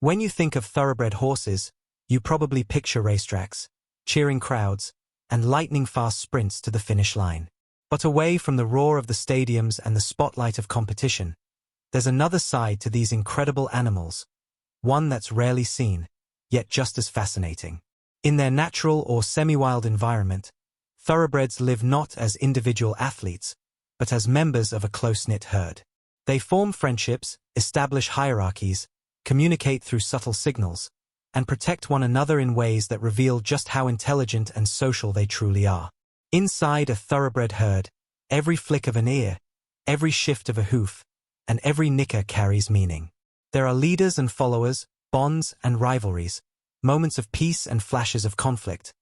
When you think of thoroughbred horses, you probably picture racetracks, cheering crowds, and lightning-fast sprints to the finish line. But away from the roar of the stadiums and the spotlight of competition, there's another side to these incredible animals, one that's rarely seen, yet just as fascinating. In their natural or semi-wild environment, thoroughbreds live not as individual athletes, but as members of a close-knit herd. They form friendships, establish hierarchies, communicate through subtle signals, and protect one another in ways that reveal just how intelligent and social they truly are. Inside a thoroughbred herd, every flick of an ear, every shift of a hoof, and every nicker carries meaning. There are leaders and followers, bonds and rivalries, moments of peace and flashes of conflict,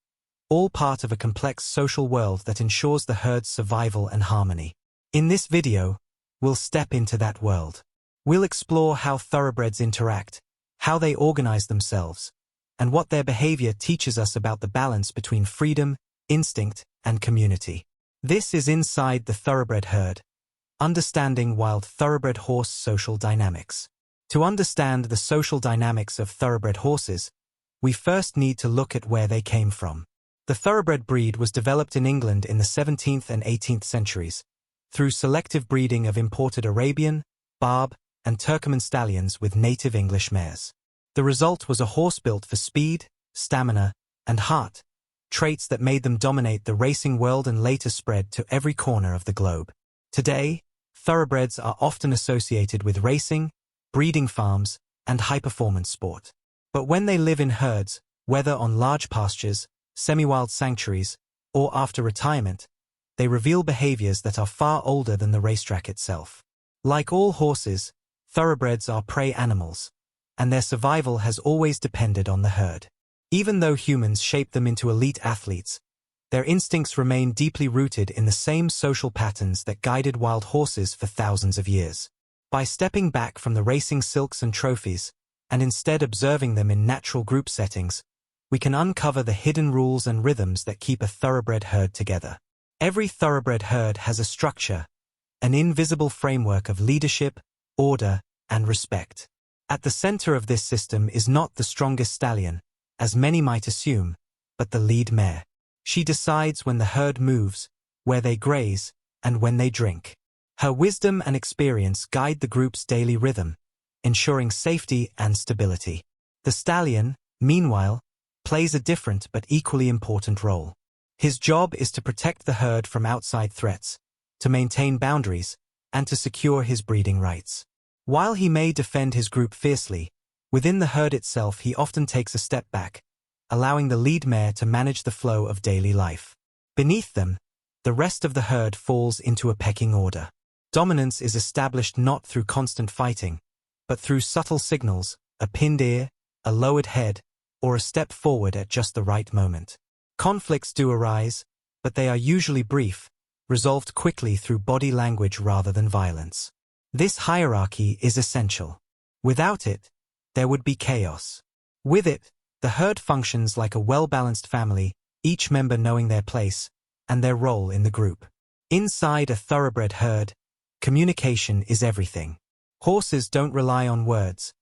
all part of a complex social world that ensures the herd's survival and harmony. In this video, we'll step into that world. We'll explore how thoroughbreds interact, how they organize themselves, and what their behavior teaches us about the balance between freedom, instinct, and community. This is Inside the Thoroughbred Herd, understanding wild thoroughbred horse social dynamics. To understand the social dynamics of thoroughbred horses, we first need to look at where they came from. The thoroughbred breed was developed in England in the 17th and 18th centuries, through selective breeding of imported Arabian, Barb, and Turcoman stallions with native English mares. The result was a horse built for speed, stamina, and heart, traits that made them dominate the racing world and later spread to every corner of the globe. Today, thoroughbreds are often associated with racing, breeding farms, and high-performance sport. But when they live in herds, whether on large pastures, semi-wild sanctuaries, or after retirement, they reveal behaviors that are far older than the racetrack itself. Like all horses, thoroughbreds are prey animals, and their survival has always depended on the herd. Even though humans shape them into elite athletes, their instincts remain deeply rooted in the same social patterns that guided wild horses for thousands of years. By stepping back from the racing silks and trophies, and instead observing them in natural group settings, we can uncover the hidden rules and rhythms that keep a thoroughbred herd together. Every thoroughbred herd has a structure, an invisible framework of leadership, order, and respect. At the center of this system is not the strongest stallion, as many might assume, but the lead mare. She decides when the herd moves, where they graze, and when they drink. Her wisdom and experience guide the group's daily rhythm, ensuring safety and stability. The stallion, meanwhile, plays a different but equally important role. His job is to protect the herd from outside threats, to maintain boundaries, and to secure his breeding rights. While he may defend his group fiercely, within the herd itself he often takes a step back, allowing the lead mare to manage the flow of daily life. Beneath them, the rest of the herd falls into a pecking order. Dominance is established not through constant fighting, but through subtle signals, a pinned ear, a lowered head, or a step forward at just the right moment. Conflicts do arise, but they are usually brief, resolved quickly through body language rather than violence. This hierarchy is essential. Without it, there would be chaos. With it, the herd functions like a well-balanced family, each member knowing their place and their role in the group. Inside a thoroughbred herd, communication is everything. Horses don't rely on words.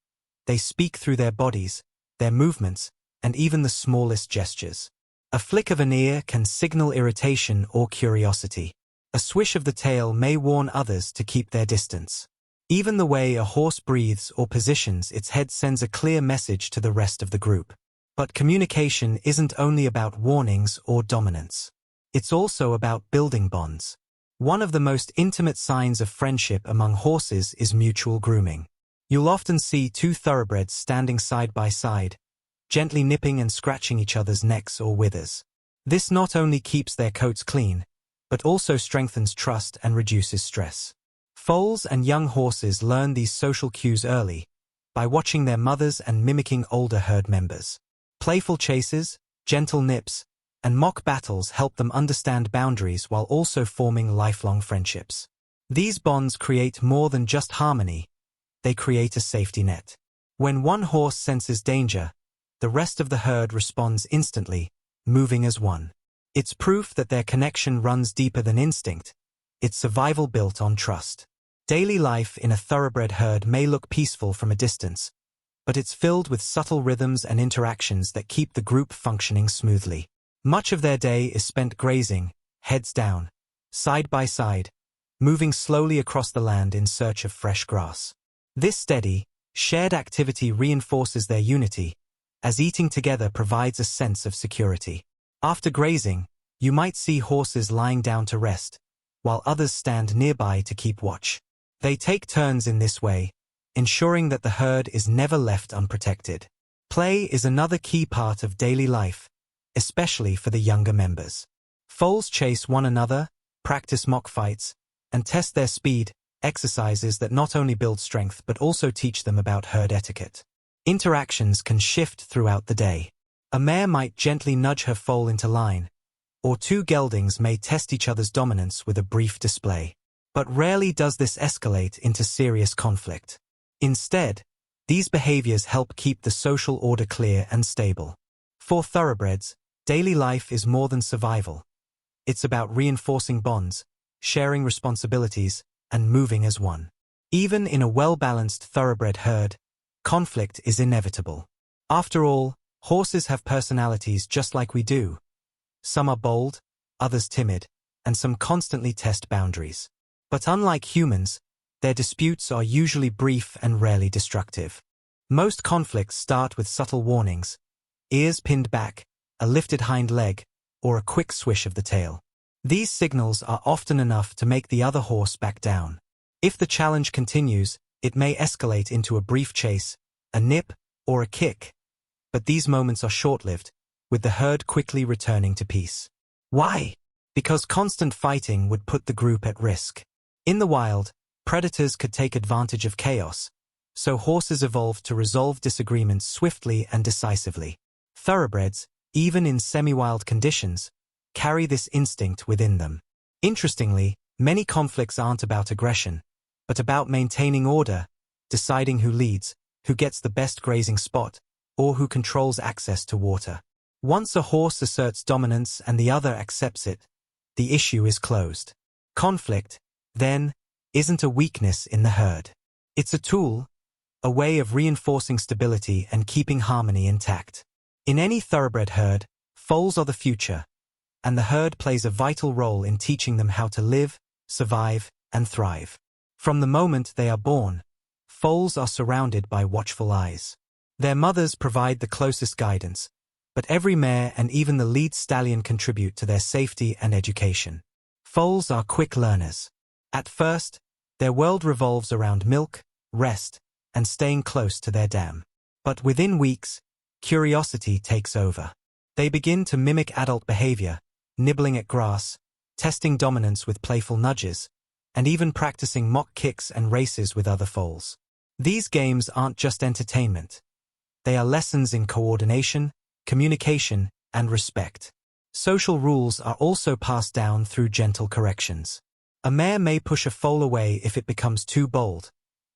They speak through their bodies, their movements, and even the smallest gestures. A flick of an ear can signal irritation or curiosity. A swish of the tail may warn others to keep their distance. Even the way a horse breathes or positions its head sends a clear message to the rest of the group. But communication isn't only about warnings or dominance. It's also about building bonds. One of the most intimate signs of friendship among horses is mutual grooming. You'll often see two thoroughbreds standing side by side, gently nipping and scratching each other's necks or withers. This not only keeps their coats clean, but also strengthens trust and reduces stress. Foals and young horses learn these social cues early, by watching their mothers and mimicking older herd members. Playful chases, gentle nips, and mock battles help them understand boundaries while also forming lifelong friendships. These bonds create more than just harmony, they create a safety net. When one horse senses danger, the rest of the herd responds instantly, moving as one. It's proof that their connection runs deeper than instinct. It's survival built on trust. Daily life in a thoroughbred herd may look peaceful from a distance, but it's filled with subtle rhythms and interactions that keep the group functioning smoothly. Much of their day is spent grazing, heads down, side by side, moving slowly across the land in search of fresh grass. This steady, shared activity reinforces their unity, as eating together provides a sense of security. After grazing, you might see horses lying down to rest, while others stand nearby to keep watch. They take turns in this way, ensuring that the herd is never left unprotected. Play is another key part of daily life, especially for the younger members. Foals chase one another, practice mock fights, and test their speed, exercises that not only build strength but also teach them about herd etiquette. Interactions can shift throughout the day. A mare might gently nudge her foal into line, or two geldings may test each other's dominance with a brief display. But rarely does this escalate into serious conflict. Instead, these behaviors help keep the social order clear and stable. For thoroughbreds, daily life is more than survival. It's about reinforcing bonds, sharing responsibilities, and moving as one. Even in a well-balanced thoroughbred herd, conflict is inevitable. After all, horses have personalities just like we do. Some are bold, others timid, and some constantly test boundaries. But unlike humans, their disputes are usually brief and rarely destructive. Most conflicts start with subtle warnings, ears pinned back, a lifted hind leg, or a quick swish of the tail. These signals are often enough to make the other horse back down. If the challenge continues, it may escalate into a brief chase, a nip, or a kick. But these moments are short-lived, with the herd quickly returning to peace. Why? Because constant fighting would put the group at risk. In the wild, predators could take advantage of chaos, so horses evolved to resolve disagreements swiftly and decisively. Thoroughbreds, even in semi-wild conditions, carry this instinct within them. Interestingly, many conflicts aren't about aggression, but about maintaining order, deciding who leads, who gets the best grazing spot, or who controls access to water. Once a horse asserts dominance and the other accepts it, the issue is closed. Conflict, then, isn't a weakness in the herd. It's a tool, a way of reinforcing stability and keeping harmony intact. In any thoroughbred herd, foals are the future, and the herd plays a vital role in teaching them how to live, survive, and thrive. From the moment they are born, foals are surrounded by watchful eyes. Their mothers provide the closest guidance, but every mare and even the lead stallion contribute to their safety and education. Foals are quick learners. At first, their world revolves around milk, rest, and staying close to their dam. But within weeks, curiosity takes over. They begin to mimic adult behavior, nibbling at grass, testing dominance with playful nudges, and even practicing mock kicks and races with other foals. These games aren't just entertainment. They are lessons in coordination, communication, and respect. Social rules are also passed down through gentle corrections. A mare may push a foal away if it becomes too bold,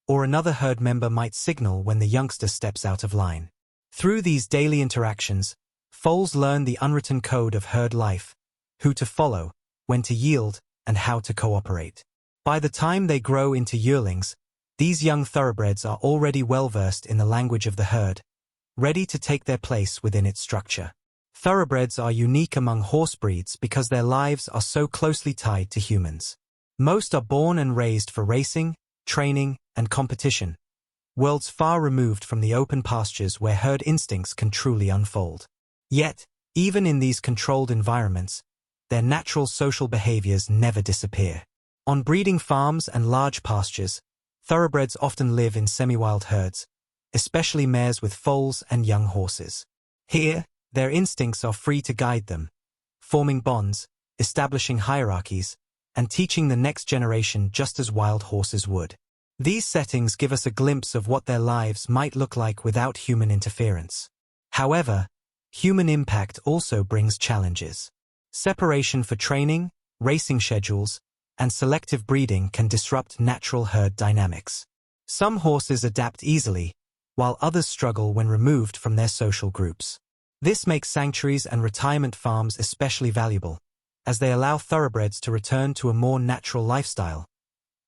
or another herd member might signal when the youngster steps out of line. Through these daily interactions, foals learn the unwritten code of herd life, who to follow, when to yield, and how to cooperate. By the time they grow into yearlings, these young thoroughbreds are already well-versed in the language of the herd, ready to take their place within its structure. Thoroughbreds are unique among horse breeds because their lives are so closely tied to humans. Most are born and raised for racing, training, and competition, worlds far removed from the open pastures where herd instincts can truly unfold. Yet, even in these controlled environments, their natural social behaviors never disappear. On breeding farms and large pastures, thoroughbreds often live in semi-wild herds, especially mares with foals and young horses. Here, their instincts are free to guide them, forming bonds, establishing hierarchies, and teaching the next generation just as wild horses would. These settings give us a glimpse of what their lives might look like without human interference. However, human impact also brings challenges. Separation for training, racing schedules, and selective breeding can disrupt natural herd dynamics. Some horses adapt easily, while others struggle when removed from their social groups. This makes sanctuaries and retirement farms especially valuable, as they allow thoroughbreds to return to a more natural lifestyle,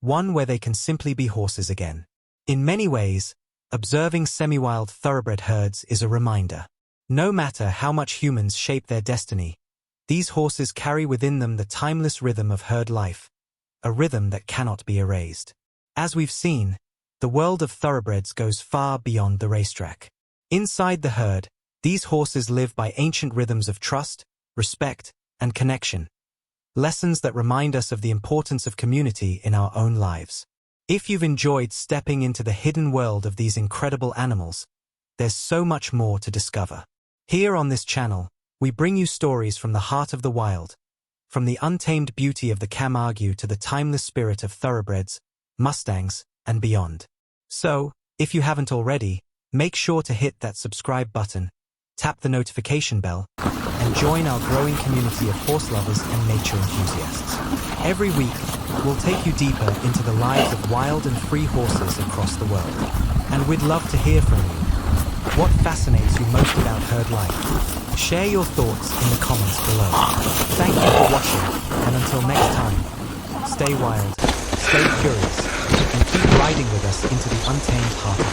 one where they can simply be horses again. In many ways, Observing semi-wild thoroughbred herds is a reminder. No matter how much humans shape their destiny, these horses carry within them the timeless rhythm of herd life, a rhythm that cannot be erased. As we've seen, the world of thoroughbreds goes far beyond the racetrack. Inside the herd, these horses live by ancient rhythms of trust, respect, and connection. Lessons that remind us of the importance of community in our own lives. If you've enjoyed stepping into the hidden world of these incredible animals, there's so much more to discover. Here on this channel, we bring you stories from the heart of the wild, from the untamed beauty of the Camargue to the timeless spirit of thoroughbreds, mustangs, and beyond. So, if you haven't already, make sure to hit that subscribe button, tap the notification bell, and join our growing community of horse lovers and nature enthusiasts. Every week, we'll take you deeper into the lives of wild and free horses across the world. And we'd love to hear from you. What fascinates you most about herd life? Share your thoughts in the comments below. Thank you for watching, and until next time, stay wild, stay curious, and keep riding with us into the untamed heart of